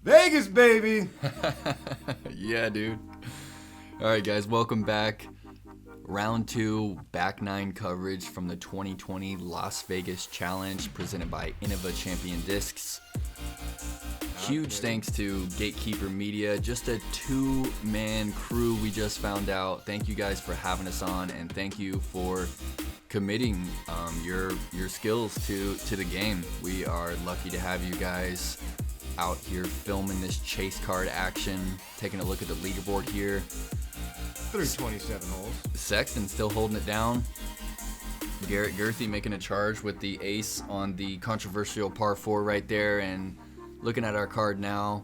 Vegas, baby! Yeah, dude. All right, guys, welcome back. Round 2, back 9 coverage from the 2020 Las Vegas Challenge presented by Innova Champion Discs. Huge thanks to Gatekeeper Media, just a 2-man crew we just found out. Thank you guys for having us on, and thank you for committing your skills to the game. We are lucky to have you guys out here filming this chase card action, taking a look at the leaderboard here. 327 holes. Sexton still holding it down. Garrett Gerthy making a charge with the ace on the controversial par 4 right there. And looking at our card now,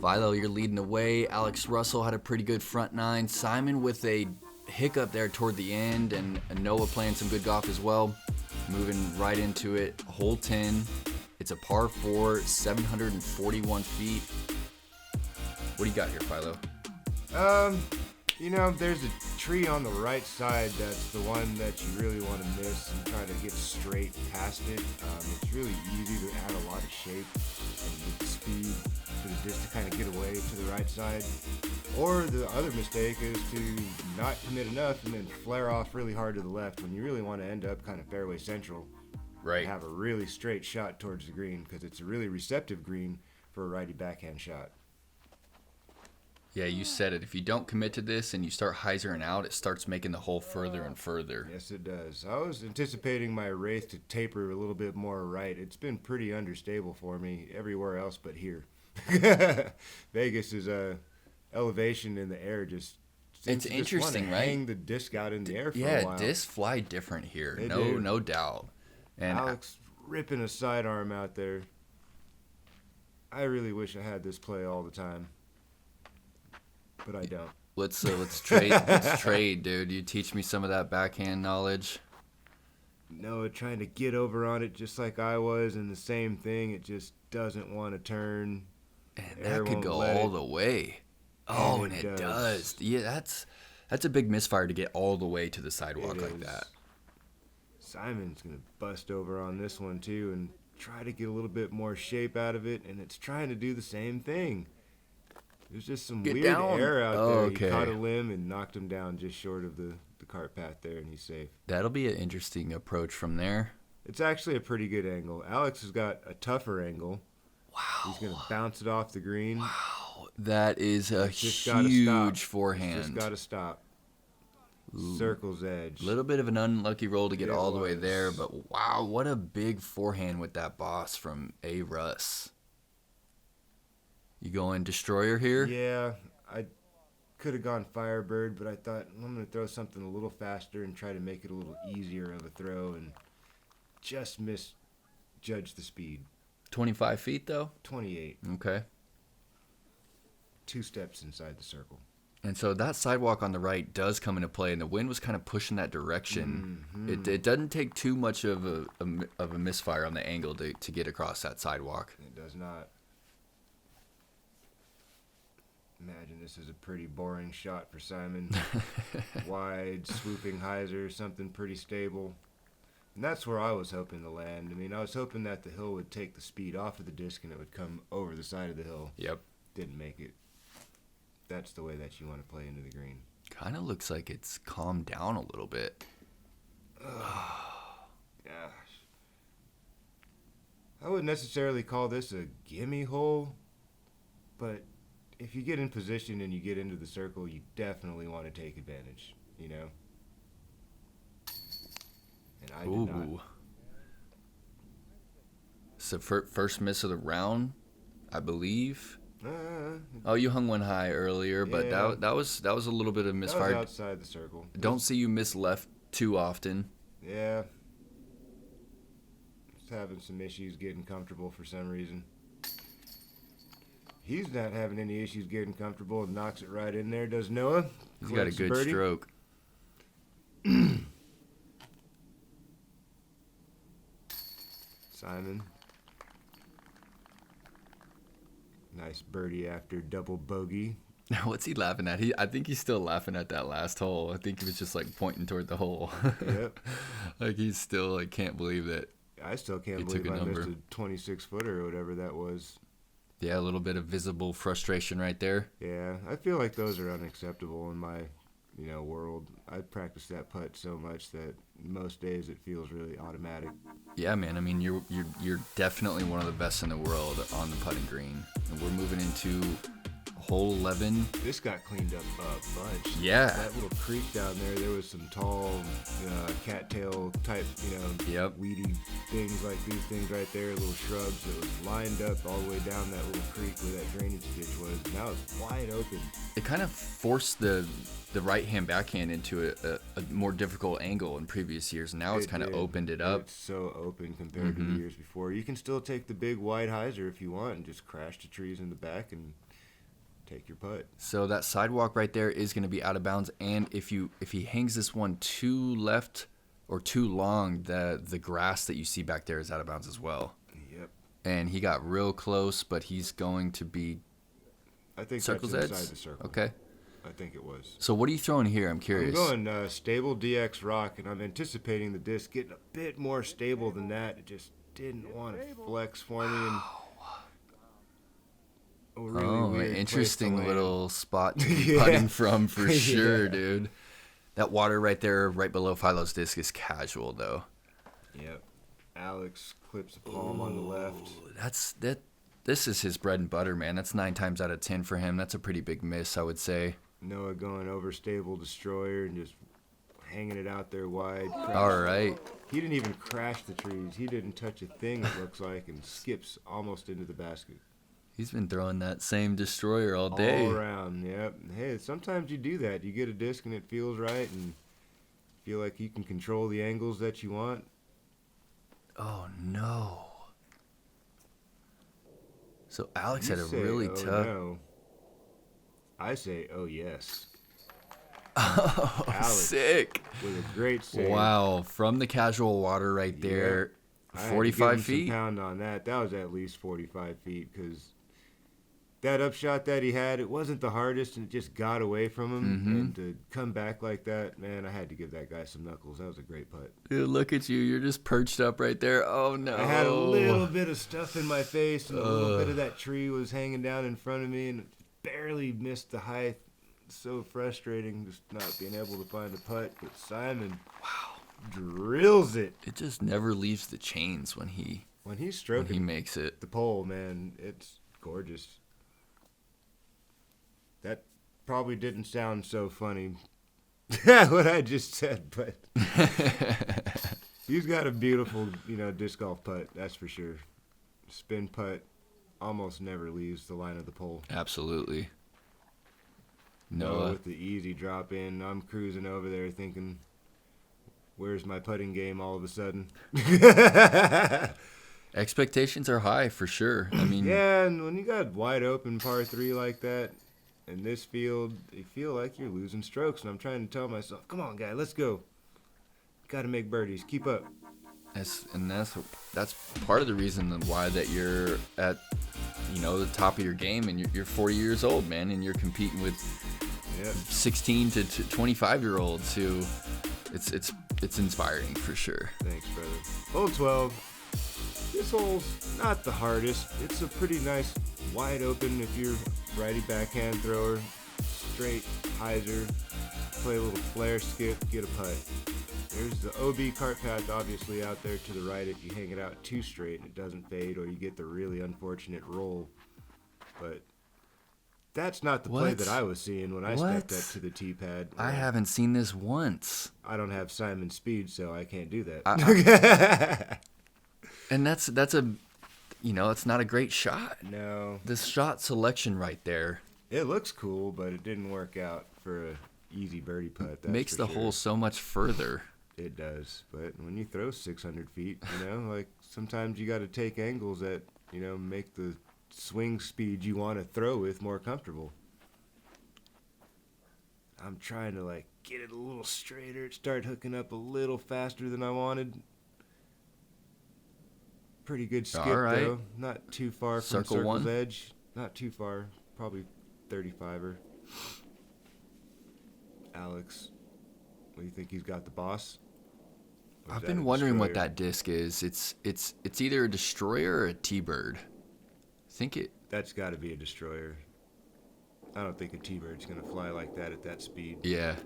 Philo, you're leading the way. Alex Russell had a pretty good front 9. Simon with a hiccup there toward the end, and Noah playing some good golf as well. Moving right into it. Hole 10. It's a par 4, 741 feet. What do you got here, Philo? There's a tree on the right side that's the one that you really want to miss and try to get straight past it. It's really easy to add a lot of shape and with speed for the disc to kind of get away to the right side. Or the other mistake is to not commit enough and then flare off really hard to the left when you really want to end up kind of fairway central. Right. And have a really straight shot towards the green because it's a really receptive green for a righty backhand shot. Yeah, you said it. If you don't commit to this and you start hyzering out, it starts making the hole further and further. Yes, it does. I was anticipating my wraith to taper a little bit more right. It's been pretty understable for me everywhere else but here. Vegas is elevation in the air just seems it's to just interesting, want to right? hang the disc out in the air for a Yeah, while. discs fly different here. They do. No doubt. And Alex ripping a sidearm out there. I really wish I had this play all the time. But I don't. let's trade. Let's trade, dude. You teach me some of that backhand knowledge. Noah trying to get over on it just like I was, and the same thing. It just doesn't want to turn. And Air that could won't go let all it. the way. Oh, and it it does. does. Yeah, that's a big misfire to get all the way to the sidewalk It like is. that. Simon's going to bust over on this one, too, and try to get a little bit more shape out of it, and it's trying to do the same thing. There's just some Get weird down. air out Oh, there. okay. He caught a limb and knocked him down just short of the cart path there, and he's safe. That'll be an interesting approach from there. It's actually a pretty good angle. Alex has got a tougher angle. Wow. He's going to bounce it off the green. Wow. That is a It's just gotta stop. huge It's forehand. just got to stop. Circle's edge. A little bit of an unlucky roll to get It all the way was. there, but wow, what a big forehand with that boss from A. Russ. You going Destroyer here? Yeah, I could have gone Firebird, but I thought I'm going to throw something a little faster and try to make it a little easier of a throw and just misjudge the speed. 25 feet, though? 28. Okay. 2 steps inside the circle. And so that sidewalk on the right does come into play, and the wind was kind of pushing that direction. It doesn't take too much of a misfire on the angle to get across that sidewalk. It does not. Imagine this is a pretty boring shot for Simon. Wide, swooping hyzer, something pretty stable. And that's where I was hoping to land. I mean, I was hoping that the hill would take the speed off of the disc and it would come over the side of the hill. Yep. Didn't make it. That's the way that you want to play into the green. Kind of looks like it's calmed down a little bit. Gosh. I wouldn't necessarily call this a gimme hole, but if you get in position and you get into the circle, you definitely want to take advantage, you know? And I did not. So first miss of the round, I believe. Uh, Oh, you hung one high earlier, but Yeah. that was a little bit of that was misfire. outside the circle. Don't see you miss left too often. Yeah. Just having some issues getting comfortable for some reason. He's not having any issues getting comfortable and knocks it right in there, does Noah? He's got a Collects good birdie. stroke. Simon. Nice birdie after double bogey. What's he laughing at? I think he's still laughing at that last hole. I think he was just like pointing toward the hole. Yep. Like he's still like can't believe that. I still can't He believe took a I missed number. a 26-footer or whatever that was. Yeah, a little bit of visible frustration right there. Yeah, I feel like those are unacceptable in my, world. I practice that putt so much that most days it feels really automatic. Yeah, man. I mean, you're definitely one of the best in the world on the putting green. And we're moving into hole 11. This got cleaned up a bunch. Yeah. That little creek down there was some tall cattail type, Yep. weedy things like these things right there, little shrubs that was lined up all the way down that little creek where that drainage ditch was. Now it's wide open. It kind of forced the right-hand backhand into a more difficult angle in previous years. Now it's kind of opened it up. It's so open compared to the years before. You can still take the big wide hyzer if you want and just crash the trees in the back and take your putt. So that sidewalk right there is going to be out of bounds, and if he hangs this one too left or too long, the grass that you see back there is out of bounds as well. Yep. And he got real close, but he's going to be I think circle's that's edge. inside the circle. Okay. I think it was. So what are you throwing here? I'm curious. I'm going stable DX rock, and I'm anticipating the disc getting a bit more stable than that. It just didn't want to flex for me. And an interesting little spot to be putting from for sure, dude. That water right there, right below Philo's disc, is casual though. Yep. Alex clips a palm on the left. This is his bread and butter, man. That's 9 times out of 10 for him. That's a pretty big miss, I would say. Noah going over stable destroyer and just hanging it out there wide. All right. He didn't even crash the trees. He didn't touch a thing, it looks like, and skips almost into the basket. He's been throwing that same destroyer all day. All around, yep. Hey, sometimes you do that. You get a disc and it feels right and feel like you can control the angles that you want. Oh, no. So Alex had a say, really oh, tough... No. I say, oh, yes. Oh, Alex sick. With a great save. Wow, from the casual water right there, 45 feet? Some pound on that. That was at least 45 feet because that upshot that he had, it wasn't the hardest, and it just got away from him. And to come back like that, man, I had to give that guy some knuckles. That was a great putt. Dude, look at you. You're just perched up right there. Oh, no. I had a little bit of stuff in my face, and a little bit of that tree was hanging down in front of me, and barely missed the height. So frustrating just not being able to find a putt. But Simon, drills it. It just never leaves the chains when he's stroking he makes it. the pole, man. It's gorgeous. That probably didn't sound so funny, what I just said, but he's got a beautiful, disc golf putt, that's for sure. Spin putt almost never leaves the line of the pole. Absolutely. Noah with the easy drop in. I'm cruising over there thinking, where's my putting game all of a sudden? Expectations are high for sure. I mean, yeah, and when you got wide open par 3 like that in this field, you feel like you're losing strokes, and I'm trying to tell myself, come on, guy, let's go. Got to make birdies. Keep up. That's part of the reason why that you're at the top of your game, and you're 40 years old, man, and you're competing with 16 to 25-year-olds who it's inspiring for sure. Thanks, brother. Hole 12. This hole's not the hardest. It's a pretty nice wide open if you're righty backhand thrower, straight hyzer, play a little flare skip, get a putt. There's the OB cart path obviously out there to the right if you hang it out too straight and it doesn't fade, or you get the really unfortunate roll. But that's not the play that I was seeing when I stepped up to the tee pad. I haven't seen this once. I don't have Simon's speed, so I can't do that. And that's a, it's not a great shot. No. The shot selection right there. It looks cool, but it didn't work out for a easy birdie putt. That's makes the hole so much further. It does, but when you throw 600 feet, like sometimes you got to take angles that, make the swing speed you want to throw with more comfortable. I'm trying to get it a little straighter, start hooking up a little faster than I wanted. Pretty good skip though, not too far from circle's edge, not too far, probably 35er. Alex, what do you think, he's got the boss? I've been wondering what that disc is. It's either a destroyer or a T-bird. I That's got to be a destroyer. I don't think a T-bird's going to fly like that at that speed. Yeah.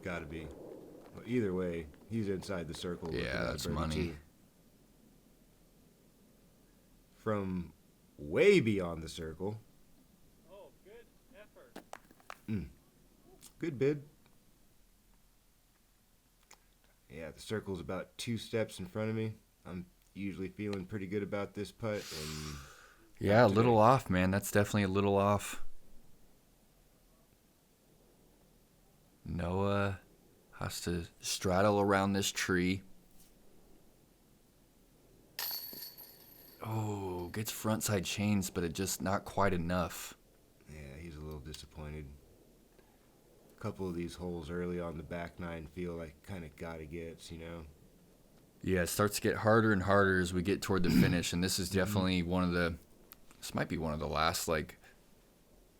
Got to be. Well, either way, he's inside the circle. Yeah, that's money. Too. From way beyond the circle. Oh, good effort. Good bid. Yeah, the circle's about 2 steps in front of me. I'm usually feeling pretty good about this putt. And yeah, a little off, man. That's definitely a little off. Noah has to straddle around this tree. Oh, gets frontside chains, but it just not quite enough. Yeah, he's a little disappointed. A couple of these holes early on the back nine feel like kind of gotta gets, you know. Yeah, it starts to get harder and harder as we get toward the finish, and this is definitely this might be one of the last, like,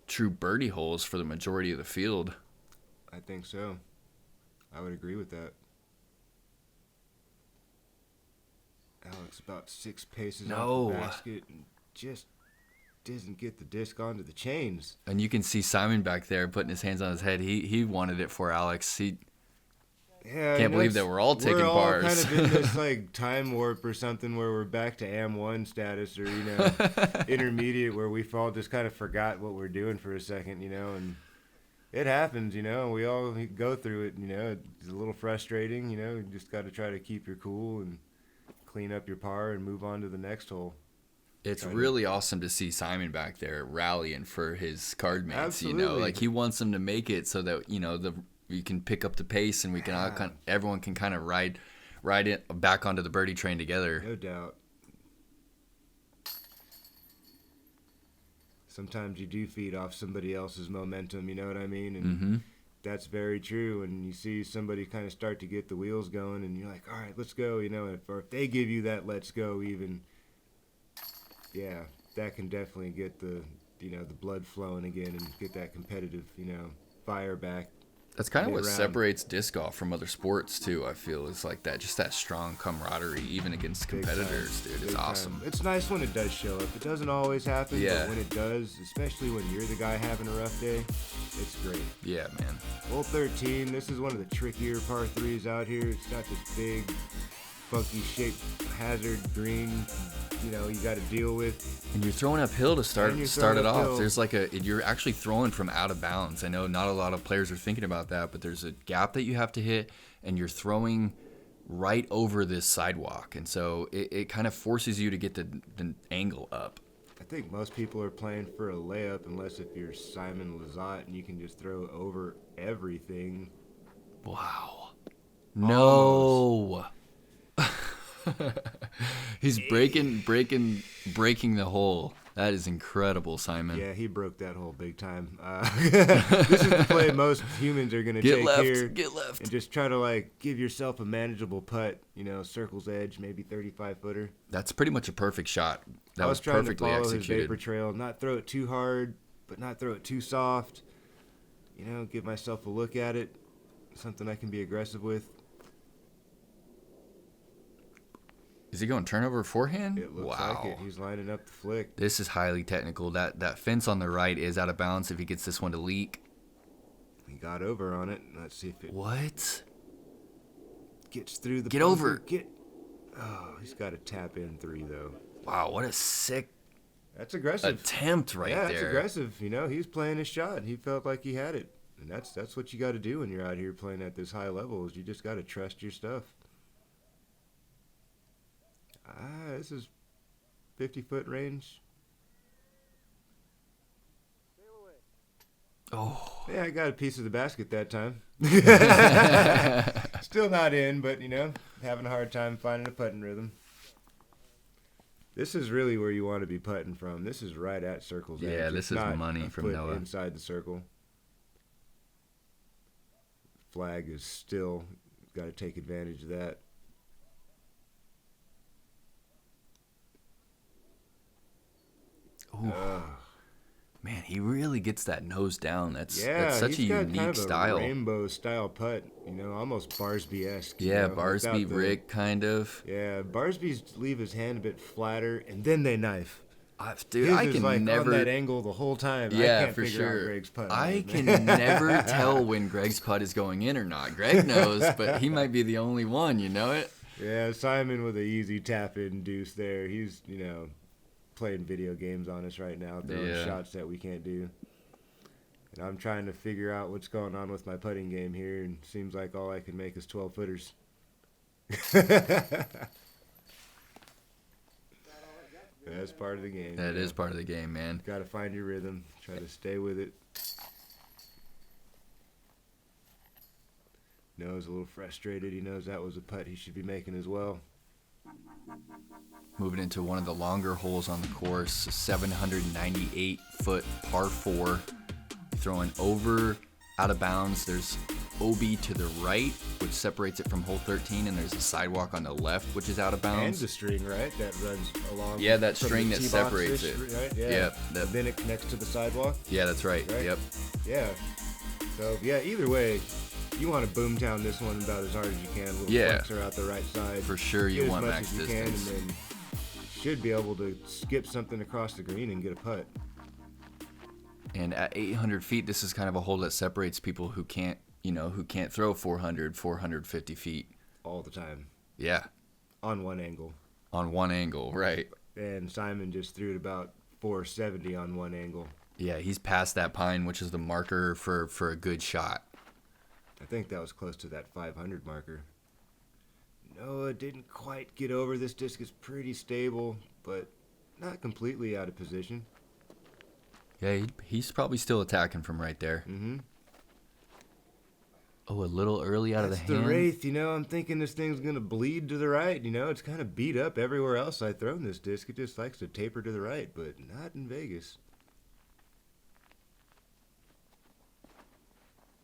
true birdie holes for the majority of the field. I think so. I would agree with that. Alex about 6 paces off the basket and just doesn't get the disc onto the chains. And you can see Simon back there putting his hands on his head. He wanted it for Alex. He can't believe that we're all taking We're all bars. kind of in this like time warp or something where we're back to AM1 status or, you know, intermediate where we've all just kind of forgot what we're doing for a second, you know, and it happens, you know. We all go through it, you know. It's a little frustrating, you know. You just got to try to keep your cool and clean up your par and move on to the next hole. It's really awesome to see Simon back there rallying for his card mates. Absolutely. You know, like he wants them to make it so that, you know, we can pick up the pace and we can all everyone can kind of ride it back onto the birdie train together. No doubt. Sometimes you do feed off somebody else's momentum, you know what I mean? And that's very true. And you see somebody kind of start to get the wheels going, and you're like, all right, let's go, you know. Or if they give you that let's go even, yeah, that can definitely get the blood flowing again and get that competitive, you know, fire back. That's kind of what separates disc golf from other sports too. I feel is like that, just that strong camaraderie, even against competitors, dude. It's awesome. It's nice when it does show up. It doesn't always happen, Yeah. but when it does, especially when you're the guy having a rough day, it's great. Yeah, man. Hole 13. This is one of the trickier par threes out here. It's got this big, funky shaped hazard green. You know, you got to deal with. And you're throwing uphill to start it uphill. off. There's like you're actually throwing from out of bounds. I know not a lot of players are thinking about that, but there's a gap that you have to hit, and you're throwing right over this sidewalk, and so it kind of forces you to get the angle up. I think most people are playing for a layup, unless if you're Simon Lizotte and you can just throw over everything. Wow. No. He's breaking the hole. That is incredible, Simon. Yeah, he broke that hole big time. This is the play most humans are going to take here. Get left. And just try to, like, give yourself a manageable putt. You know, circle's edge, maybe 35-footer. That's pretty much a perfect shot. That was trying perfectly to follow executed. his vapor trail, not throw it too hard, but not throw it too soft. You know, give myself a look at it. Something I can be aggressive with. Is he going turnover forehand? It looks like it. He's lining up the flick. This is highly technical. That fence on the right is out of bounds if he gets this one to leak. He got over on it. Let's see if it What? gets through the Get over. Oh, he's got a tap in 3 though. Wow, what a sick That's aggressive. attempt there. That's aggressive. You know, he's playing his shot. He felt like he had it. And that's what you got to do when you're out here playing at this high level is you just got to trust your stuff. This is 50-foot range. Oh. Yeah, I got a piece of the basket that time. Still not in, but, you know, having a hard time finding a putting rhythm. This is really where you want to be putting from. This is right at circle's edge. Yeah, this It's is not money a from foot Noah. inside the circle. Flag is still got to take advantage of that. Ooh. Man, he really gets that nose down. That's Yeah, such a he's got unique kind of style. a rainbow style putt, you know, almost Barsby-esque. Yeah, you know, Barsby, without the- Rick, kind of. Yeah, Barsby's leave his hand a bit flatter, and then they knife. Dude, His I is can like never. on that angle the whole time. I Yeah, can't for figure out sure. Greg's putt. I can never tell when Greg's putt is going in or not. Greg knows, but he might be the only one. You know it? Yeah, Simon with an easy tap-in deuce there. He's, playing video games on us right now, throwing Yeah. shots that we can't do. And I'm trying to figure out what's going on with my putting game here, and it seems like all I can make is 12-footers. That's part of the game. That is part of the game, man. Got to find your rhythm. Try to stay with it. Noah's a little frustrated. He knows that was a putt he should be making as well. Moving into one of the longer holes on the course, a 798-foot par 4. Throwing over, out of bounds. There's OB to the right, which separates it from hole 13, and there's a sidewalk on the left, which is out of And bounds. the string, right? That runs along. Yeah, that from string the that tee separates box-ish, it. Right? Yeah. Yep, And then it connects to the sidewalk. Yeah, that's right. Right. Yep. Yeah. So, yeah, either way, you want to boomtown this one about as hard as you can. Little Yeah. flexor out the right side. For sure, you Get as want much max as you distance. can, and then should be able to skip something across the green and get a putt. And at 800 feet, this is kind of a hole that separates people who can't throw 400, 450 feet. All the time. Yeah, On one angle. on one angle, right. And Simon just threw it about 470 on one angle. Yeah, he's past that pine, which is the marker for a good shot. I think that was close to that 500 marker. Noah didn't quite get over. This disc is pretty stable, but not completely out of position. Yeah, he's probably still attacking from right there. Mm-hmm. Oh, a little early out of the That's the hand. Wraith, I'm thinking this thing's going to bleed to the right. It's kind of beat up everywhere else I've thrown this disc. It just likes to taper to the right, but not in Vegas.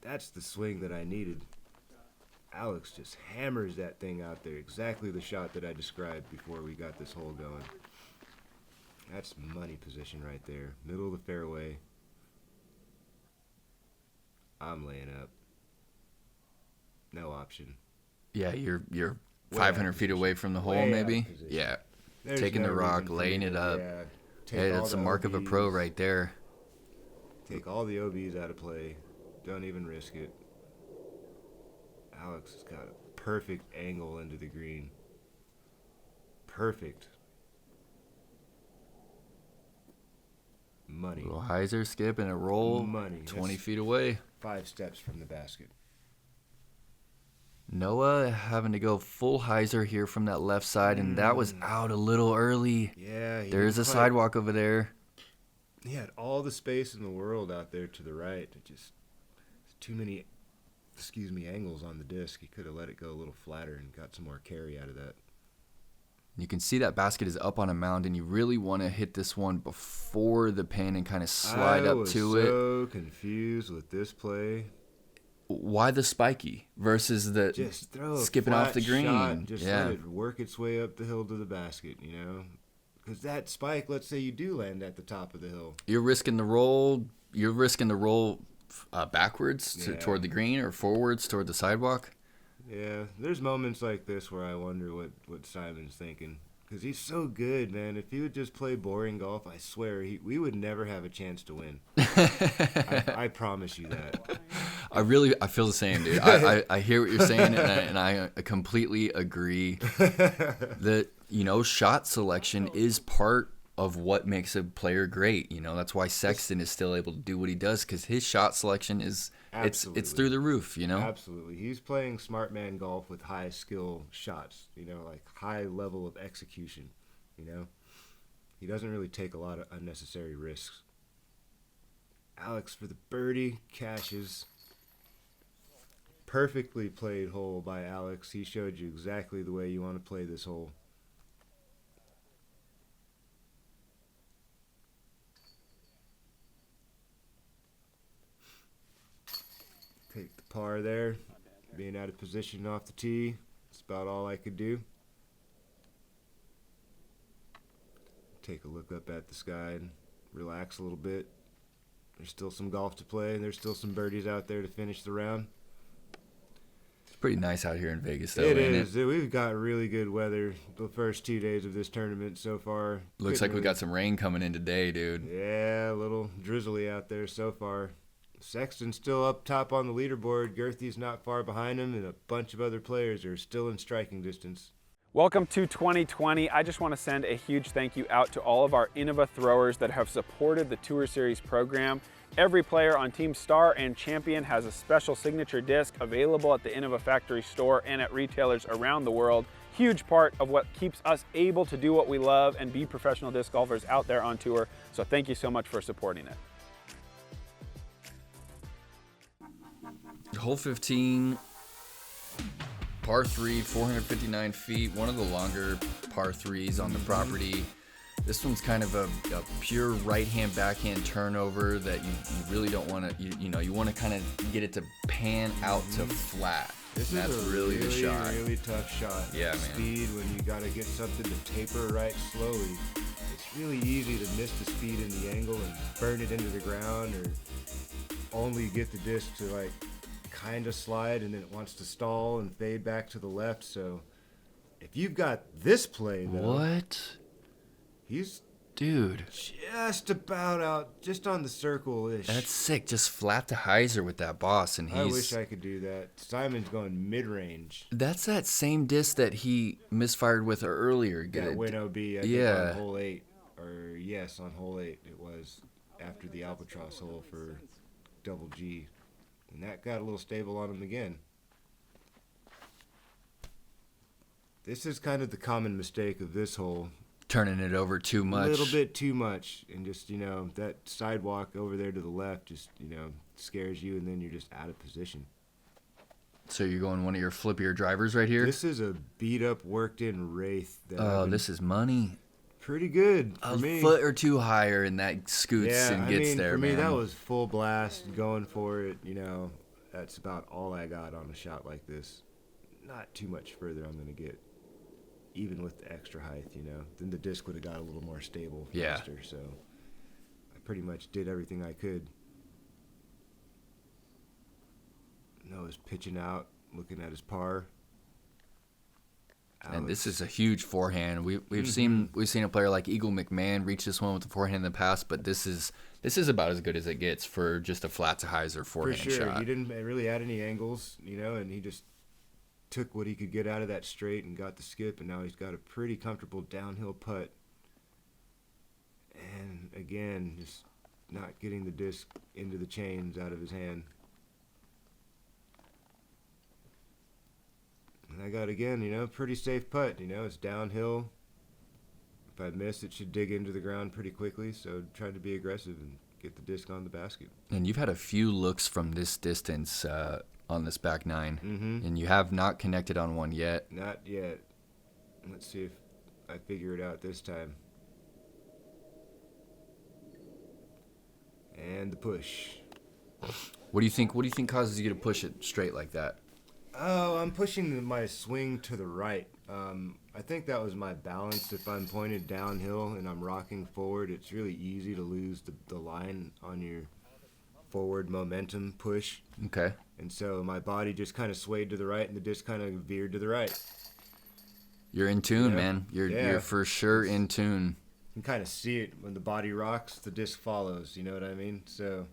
That's the swing that I needed. Alex just hammers that thing out there. Exactly the shot that I described before we got this hole going. That's money position right there. Middle of the fairway. I'm laying up. No option. Yeah, you're Way 500 out of feet away from the hole, Way out of maybe. position. Yeah, There's taking no the rock, reason for laying me it to- up. yeah, take Hey, all that's the the mark of a pro OBs, right there. Take all the OBs out of play. Don't even risk it. Alex has got a perfect angle into the green. Perfect. Money. A little hyzer, skip, and a roll. Money. 20 That's feet away. 5 steps from the basket. Noah having to go full hyzer here from that left side, and that was out a little early. Yeah. There's a sidewalk over there. He had all the space in the world out there to the right. It just too many, angles on the disc. He could have let it go a little flatter and got some more carry out of that. You can see that basket is up on a mound, and you really want to hit this one before the pin and kind of slide up to it. I was so confused with this play. Why the spiky versus the Just throw a skipping off flat the green? shot. Just Yeah. let it work its way up the hill to the basket, Because that spike, let's say you do land at the top of the hill. You're risking the roll. You're risking the roll backwards Yeah. toward the green or forwards toward the sidewalk. Yeah, there's moments like this where I wonder what Simon's thinking. Because he's so good, man. If he would just play boring golf, I swear we would never have a chance to win. I promise you that. I feel the same, dude. I hear what you're saying, and I completely agree that, shot selection is part of what makes a player great. That's why Sexton is still able to do what he does, because his shot selection is it's through the roof, Absolutely. He's playing smart man golf with high skill shots, like high level of execution, He doesn't really take a lot of unnecessary risks. Alex for the birdie, cashes. Perfectly played hole by Alex. He showed you exactly the way you want to play this hole. Take the par there. Being out of position off the tee. That's about all I could do. Take a look up at the sky and relax a little bit. There's still some golf to play, and there's still some birdies out there to finish the round. pretty nice out here in Vegas, though. It ain't is. We've got really good weather the first 2 days of this tournament so far. Looks like we got some rain coming in today, dude. Yeah, a little drizzly out there so far. Sexton's still up top on the leaderboard. Girthy's not far behind him, and a bunch of other players are still in striking distance. Welcome to 2020. I just want to send a huge thank you out to all of our innova throwers that have supported the Tour Series program. Every player on Team Star and Champion has a special signature disc available at the Innova Factory store and at retailers around the world. Huge part of what keeps us able to do what we love and be professional disc golfers out there on tour. So thank you so much for supporting it. Hole 15, par 3, 459 feet, one of the longer par 3s on the property. This one's kind of a pure right-hand backhand turnover that you really don't want to, you want to kind of get it to pan out to flat. This That's is a really the shot. Really tough shot. Yeah, man. Speed when you got to get something to taper right slowly. It's really easy to miss the speed in the angle and burn it into the ground, or only get the disc to like kind of slide and then it wants to stall and fade back to the left. So if you've got this play though, What? he's Dude. just about out, just on the circle-ish. That's sick. Just flat to hyzer with that boss, and I wish I could do that. Simon's going mid-range. That's that same disc that he misfired with earlier. That win OB, I think, Yeah. on hole 8. Or, yes, on hole 8 it was, after the Albatross hole for double G. And that got a little stable on him again. This is kind of the common mistake of this hole. Turning it over too much. A little bit too much. And just, that sidewalk over there to the left just, scares you, and then you're just out of position. So you're going one of your flippier drivers right here? This is a beat-up, worked-in Wraith. This is money. Pretty good for A me. foot or two higher, and that scoots and gets there, for man. me, that was full blast, going for it. That's about all I got on a shot like this. Not too much further I'm going to get, even with the extra height, Then the disc would have got a little more stable faster, so I pretty much did everything I could. Noah's pitching out, looking at his par. And this is a huge forehand. We've seen a player like Eagle McMahon reach this one with the forehand in the past, but this is about as good as it gets for just a flat to hyzer forehand for sure. shot. He didn't really add any angles, and he just took what he could get out of that straight and got the skip, and now he's got a pretty comfortable downhill putt. And again, just not getting the disc into the chains out of his hand. And I got, again, pretty safe putt. It's downhill. If I miss, it should dig into the ground pretty quickly, so try to be aggressive and get the disc on the basket. And you've had a few looks from this distance on this back nine, and you have not connected on one yet. Not yet. Let's see if I figure it out this time. And the push. What do you think causes you to push it straight like that? Oh, I'm pushing my swing to the right. I think that was my balance. If I'm pointed downhill and I'm rocking forward, it's really easy to lose the line on your forward momentum push. Okay. And so my body just kind of swayed to the right, and the disc kind of veered to the right. You're in tune, man. You're for sure in tune. You can kind of see it when the body rocks, the disc follows. You know what I mean? So,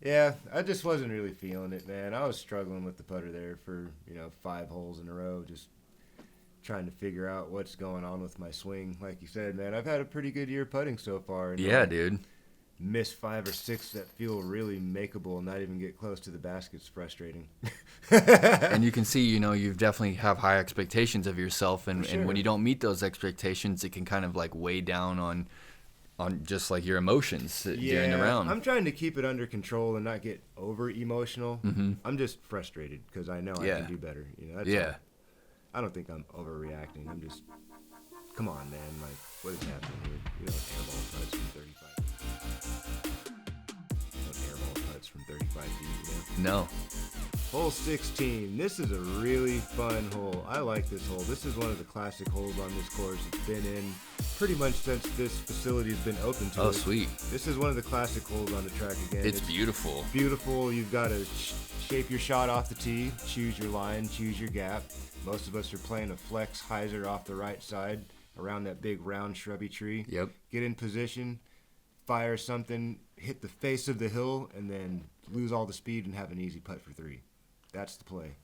yeah, I just wasn't really feeling it, man. I was struggling with the putter there for 5 holes in a row, just trying to figure out what's going on with my swing. Like you said, man, I've had a pretty good year putting so far. Yeah, dude. Miss 5 or 6 that feel really makeable and not even get close to the basket's frustrating. And you can see, you definitely have high expectations of yourself, and when you don't meet those expectations, it can kind of like weigh down on just like your emotions during the round. I'm trying to keep it under control and not get over emotional. I'm just frustrated because I know I can do better. That's all. I don't think I'm overreacting. I'm just, come on, man. Like, what is happening here? You don't airball putts from 35. You don't airball putts from 35 feet. No. Hole 16. This is a really fun hole. I like this hole. This is one of the classic holes on this course. It's been in pretty much since this facility has been open to Oh, us. sweet. This is one of the classic holes on the track again. It's beautiful. Beautiful. You've got to shape your shot off the tee, choose your line, choose your gap. Most of us are playing a flex hyzer off the right side around that big round shrubby tree. Yep. Get in position, fire something, hit the face of the hill, and then lose all the speed and have an easy putt for 3. That's the play.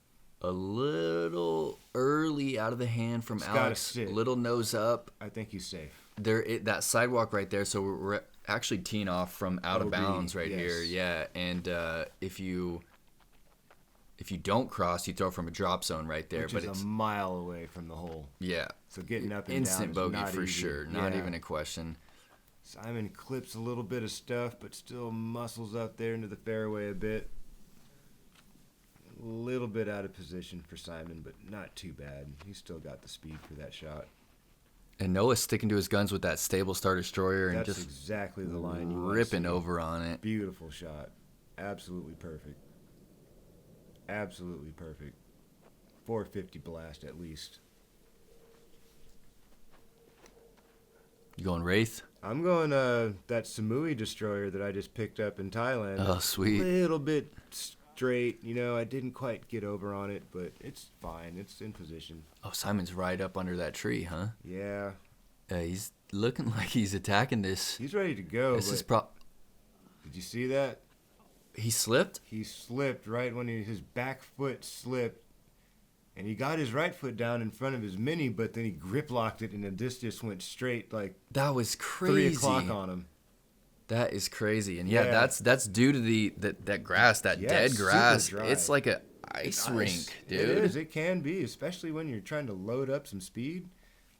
A little early out of the hand from It's gotta Alex. sit. Little nose up. I think he's safe. That sidewalk right there. So we're actually teeing off from out of OB, bounds right here. yes. Yeah, and if you don't cross, you throw from a drop zone right there. Which but is it's a mile away from the hole. yeah, So getting up and instant down is bogey not for easy. sure. Not Yeah. even a question. Simon clips a little bit of stuff, but still muscles up there into the fairway a bit. A little bit out of position for Simon, but not too bad. He's still got the speed for that shot. And Noah's sticking to his guns with that stable star destroyer and That's just exactly the line you want to ripping see. over on it. Beautiful shot. Absolutely perfect. Absolutely perfect. 450 blast at least. You going Wraith? I'm going that Samui destroyer that I just picked up in Thailand. Oh, sweet. A little bit straight. I didn't quite get over on it, but it's fine. It's in position. Oh, Simon's right up under that tree, huh? Yeah. He's looking like he's attacking this. He's ready to go. This but is did you see that? he slipped? He slipped right when his back foot slipped. And he got his right foot down in front of his mini, but then he grip locked it, and this just went straight like That was crazy. 3 o'clock on him. That is crazy. And yeah, Yeah. that's due to that grass, that Yeah, dead it's super grass. dry. It's like a It's ice rink, dude. It is. It can be, especially when you're trying to load up some speed.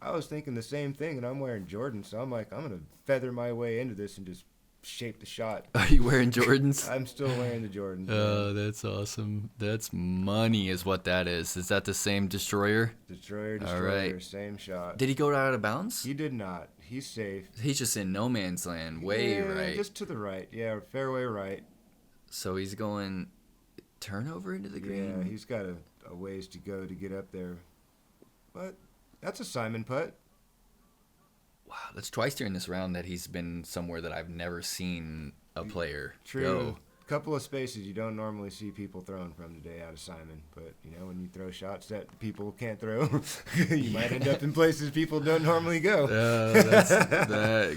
I was thinking the same thing, and I'm wearing Jordans, so I'm like, I'm going to feather my way into this and just shape the shot. Are you wearing Jordans? I'm still wearing the Jordans. Oh, that's awesome. That's money is what that is. Is that the same destroyer? Destroyer, All right. same shot. Did he go out of bounds? He did not. He's safe. He's just in no man's land, way Yeah, right. Just to the right. Yeah, fairway right. So he's going turnover into the green. Yeah, he's got a ways to go to get up there. But that's a Simon putt. Wow, that's twice during this round that he's been somewhere that I've never seen a player True. go. Couple of spaces you don't normally see people throwing from today out of Simon, but when you throw shots that people can't throw, you might end up in places people don't normally go.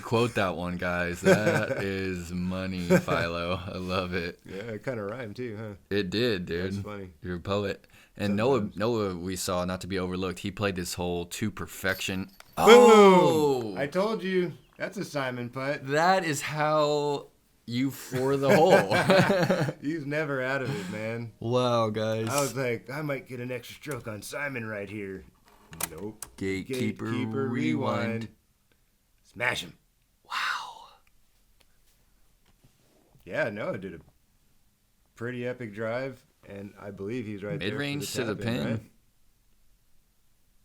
Quote that one, guys. That is money, Philo. I love it. Yeah, it kind of rhymed too, huh? It did, dude. That's funny. You're a poet. And Noah, we saw, not to be overlooked, he played this hole to perfection. Boom! Oh! I told you, that's a Simon putt. That is how you for the hole. He's never out of it, man. Wow, guys. I was like, I might get an extra stroke on Simon right here. Nope. Gatekeeper Gatekeeper rewind. Smash him. Wow. Yeah, Noah did a pretty epic drive, and I believe he's right there. Mid-range for to the tap-in, pin. right?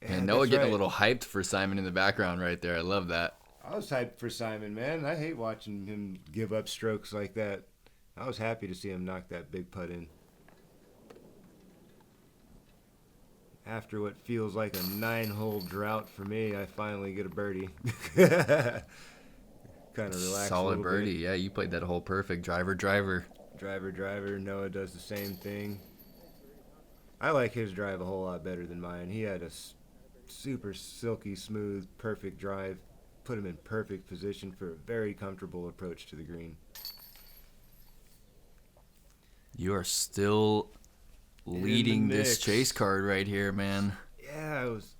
And Yeah, Noah that's getting right. a little hyped for Simon in the background right there. I love that. I was hyped for Simon, man. I hate watching him give up strokes like that. I was happy to see him knock that big putt in. After what feels like a 9-hole drought for me, I finally get a birdie. Kind of relax. Solid a little birdie. Bit. Yeah, you played that hole perfect. Driver. Driver. Noah does the same thing. I like his drive a whole lot better than mine. He had a super silky, smooth, perfect drive. Put him in perfect position for a very comfortable approach to the green. You are still leading this mix. chase card right here, man. Yeah, it was.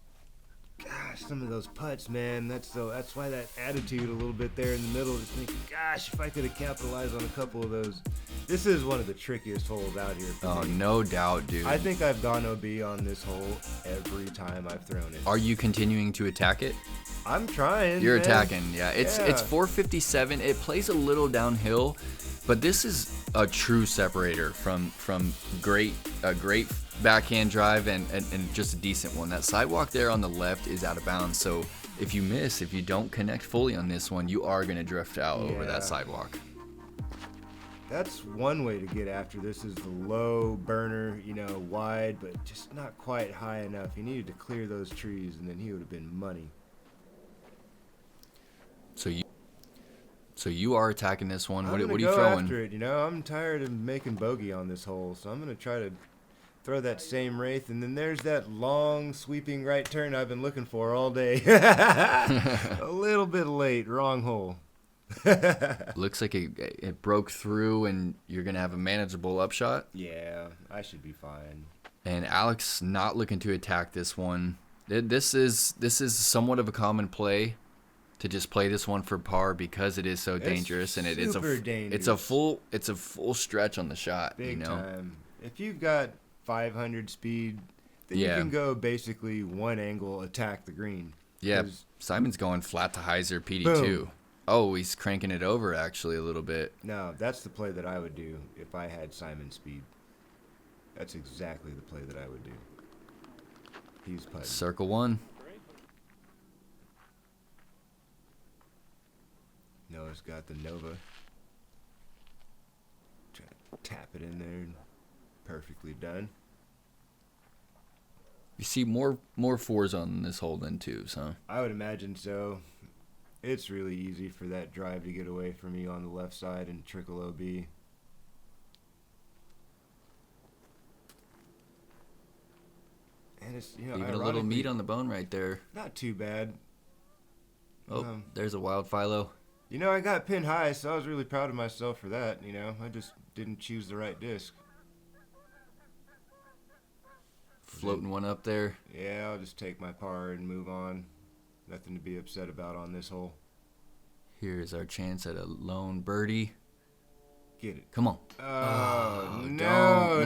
Gosh, some of those putts, man. That's why that attitude a little bit there in the middle. Just thinking, gosh, if I could have capitalized on a couple of those. This is one of the trickiest holes out here. For Oh, me. no doubt, dude. I think I've gone OB on this hole every time I've thrown it. Are you continuing to attack it? I'm trying. You're man. attacking, yeah. It's Yeah. 457. It plays a little downhill, but this is a true separator from a great backhand drive and just a decent one. That sidewalk there on the left is out of bounds, so if you don't connect fully on this one, you are going to drift out over Yeah. that sidewalk. That's one way to get after this is the low burner, wide, but just not quite high enough. He needed to clear those trees, and then he would have been money. So you are attacking this one. I'm What gonna are you go throwing? after it. You know, I'm tired of making bogey on this hole, so I'm gonna try to throw that same wraith, and then there's that long sweeping right turn I've been looking for all day. A little bit late, wrong hole. Looks like it broke through, and you're gonna have a manageable upshot. Yeah, I should be fine. And Alex not looking to attack this one. This is somewhat of a common play, to just play this one for par because it is so dangerous, and it's a full stretch on the shot. Big you know? time. If you've got 500 speed, then you can go basically one angle attack the green. Yeah, Simon's going flat to hyzer PD2. Boom. Oh, he's cranking it over actually a little bit. No, that's the play that I would do if I had Simon's speed. That's exactly the play that I would do. He's putting. Circle one. Noah's got the Nova. Try to tap it in there. Perfectly done. You see more fours on this hole than twos, huh? I would imagine so. It's really easy for that drive to get away from you on the left side and trickle OB. And it's, you know, even a little meat on the bone right there. Not too bad. Oh, there's a wild Philo. You know, I got pinned high, so I was really proud of myself for that. You know, I just didn't choose the right disc. Floating one up there. Yeah, I'll just take my par and move on. Nothing to be upset about on this hole. Here's our chance at a lone birdie. Get it. Come on. Oh, no.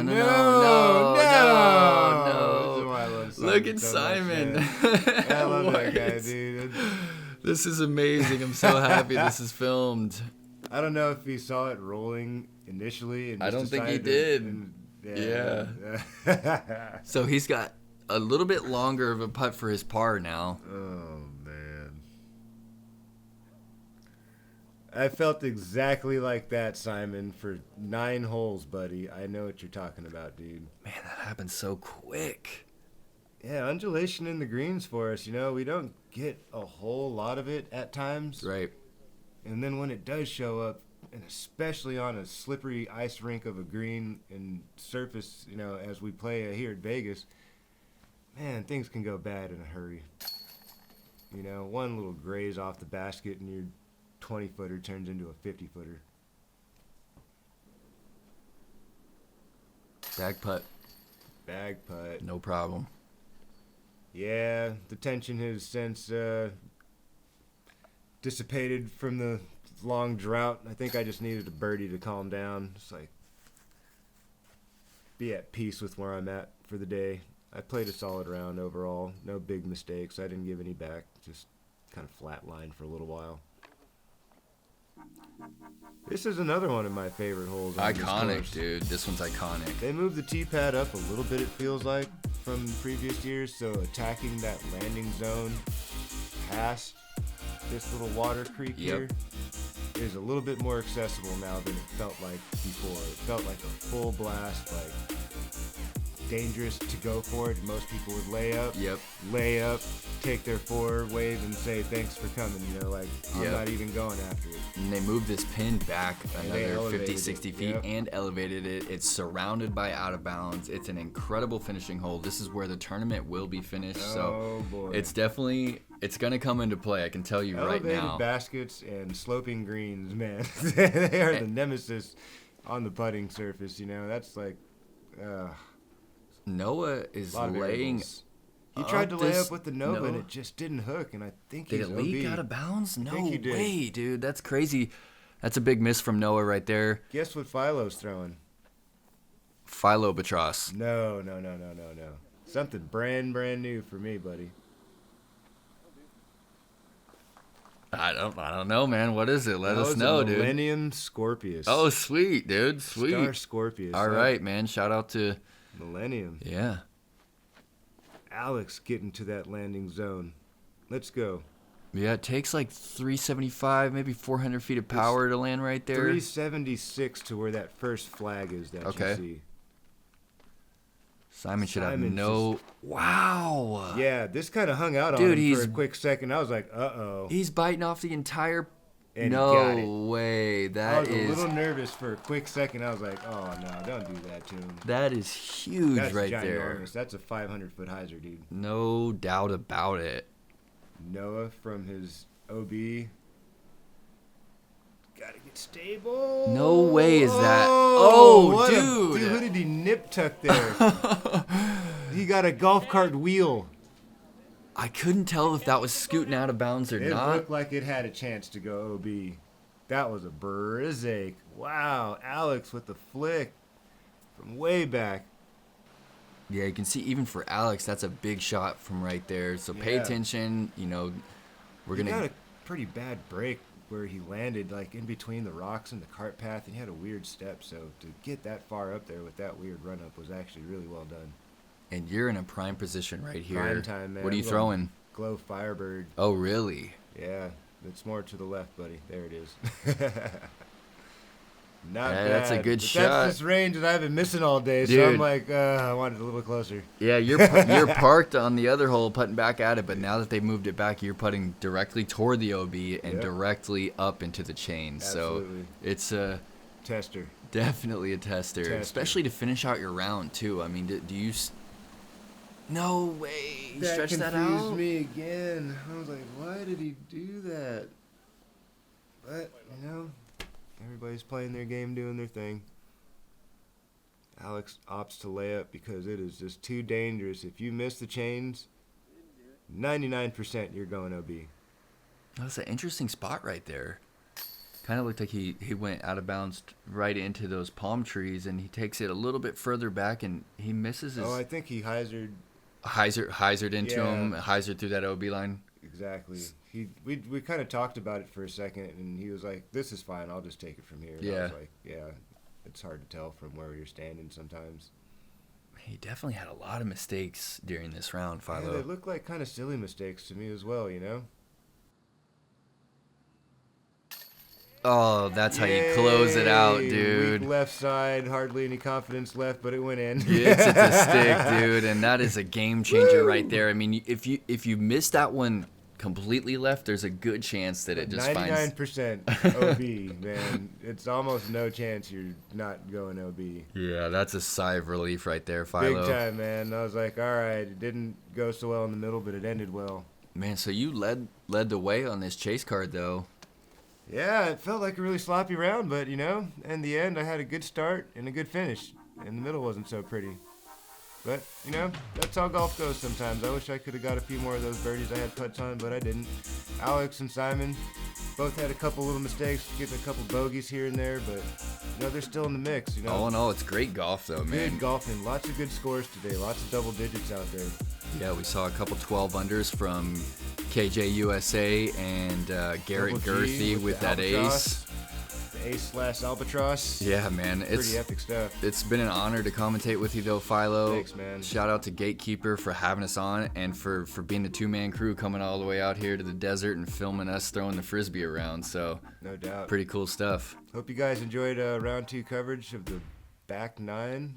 Look at Simon. I love that guy, dude. This is amazing. I'm so happy this is filmed. I don't know if he saw it rolling initially. And I don't think he did. Yeah. So he's got a little bit longer of a putt for his par now. Oh, man. I felt exactly like that, Simon, for 9 holes, buddy. I know what you're talking about, dude. Man, that happened so quick. Yeah, undulation in the greens for us. You know, we don't get a whole lot of it at times. Right. And then when it does show up, and especially on a slippery ice rink of a green and surface, you know, as we play here at Vegas, man, things can go bad in a hurry. You know, one little graze off the basket and your 20-footer turns into a 50-footer. Bag putt. Bag putt. No problem. Yeah, the tension has since dissipated from the long drought. I think I just needed a birdie to calm down. Just like be at peace with where I'm at for the day. I played a solid round overall. No big mistakes. I didn't give any back. Just kind of flatlined for a little while. This is another one of my favorite holes. Iconic, dude. This one's iconic. They moved the tee pad up a little bit, it feels like, from previous years. So attacking that landing zone past this little water creek here is a little bit more accessible now than it felt like before. It felt like a full blast, like dangerous to go for it. Most people would lay up, take their 4, wave, and say thanks for coming. You know, like I'm not even going after it. And they moved this pin back another 50, 60 it. feet and elevated it. It's surrounded by out of bounds. It's an incredible finishing hole. This is where the tournament will be finished. So it's definitely, it's going to come into play. I can tell you right now. Elevated baskets and sloping greens, man. They are the nemesis on the putting surface. You know, that's like, Noah is laying. He tried to lay up with the Nova and it just didn't hook, and I think he's Did it leak OB. out of bounds? No he did. way, dude. That's crazy. That's a big miss from Noah right there. Guess what Philo's throwing? Philo Brathwaite. No. Something brand new for me, buddy. I don't know, man. What is it? Let us was know, a dude. Millennium Scorpius. Oh, sweet, dude. Sweet. Star Scorpius. All right, man. Shout out to Millennium. Yeah. Alex getting to that landing zone. Let's go. Yeah, it takes like 375, maybe 400 feet of power to land right there. 376 to where that first flag is that you see. Simon should have no... Wow. Yeah, this kind of hung out on Dude, him for a quick second. I was like, uh-oh. He's biting off the entire And he got it. No way. I That was a is little nervous for a quick second. I was like, oh, no, don't do that to him. that is huge That's right ginormous. there. That's a 500-foot hyzer, dude. No doubt about it. Noah from his OB. Gotta get stable. No way is that. What Dude. Who did he nip tuck there? He got a golf cart wheel. I couldn't tell if that was scooting out of bounds or It not. looked like it had a chance to go OB. That was a Brizake. Wow, Alex with the flick from way back. Yeah, you can see even for Alex, that's a big shot from right there. So pay Yeah. attention. You know, we're He gonna. got a pretty bad break where he landed like in between the rocks and the cart path. He had a weird step, so to get that far up there with that weird run up was actually really well done. And you're in a prime position right here. Prime time, man. What are you I'm throwing? Glow Firebird. Oh, really? Yeah, it's more to the left, buddy. There it is. Not Yeah, bad. that's a good But shot. That's this range that I've been missing all day, so Dude. I'm like, I want it a little closer. Yeah, you're parked on the other hole, putting back at it. But now that they moved it back, you're putting directly toward the OB and Yep. directly up into the chain. Absolutely. So it's Tester. definitely a tester, especially to finish out your round too. I mean, do you? No way. You stretch that confused out. me again. I was like, why did he do that? But, you know, everybody's playing their game, doing their thing. Alex opts to lay up because it is just too dangerous. If you miss the chains, 99% you're going OB. That's an interesting spot right there. Kind of looked like he went out of bounds right into those palm trees, and he takes it a little bit further back, and he misses his Oh, I think he hyzered. hyzered into Yeah. him, hyzered through that OB line. Exactly. We kind of talked about it for a second, and he was like, "This is fine. I'll just take it from here." And I Yeah. was like, "Yeah, it's hard to tell from where you're standing sometimes." He definitely had a lot of mistakes during this round, Yeah, Philo. they look like kind of silly mistakes to me as well, you know. Oh, that's how you close it out, Yay! dude. Weak left side, hardly any confidence left, but it went in. It's at the stick, dude, and that is a game changer right there. I mean, if you miss that one completely left, there's a good chance that it just finds. 99% OB, man. It's almost no chance you're not going OB. Yeah, that's a sigh of relief right there, Philo. Big time, man. I was like, all right, it didn't go so well in the middle, but it ended well. Man, so you led the way on this chase card, though. Yeah, it felt like a really sloppy round, but, you know, in the end, I had a good start and a good finish. And the middle wasn't so pretty. But, you know, that's how golf goes sometimes. I wish I could have got a few more of those birdies I had putts on, but I didn't. Alex and Simon both had a couple little mistakes, getting a couple bogeys here and there, but, you know, they're still in the mix, you know. All in all, it's great golf, though, man. Good golfing. Lots of good scores today. Lots of double digits out there. Yeah, we saw a couple 12 unders from KJ USA and Garrett Double G Gerthy with the that albatross. ace. The ace/albatross. Yeah, man, Pretty epic stuff. it's been an honor to commentate with you, though, Philo. Thanks, man. Shout out to Gatekeeper for having us on and for being the two-man crew coming all the way out here to the desert and filming us throwing the frisbee around. So No doubt. pretty cool stuff. Hope you guys enjoyed round 2 coverage of the back 9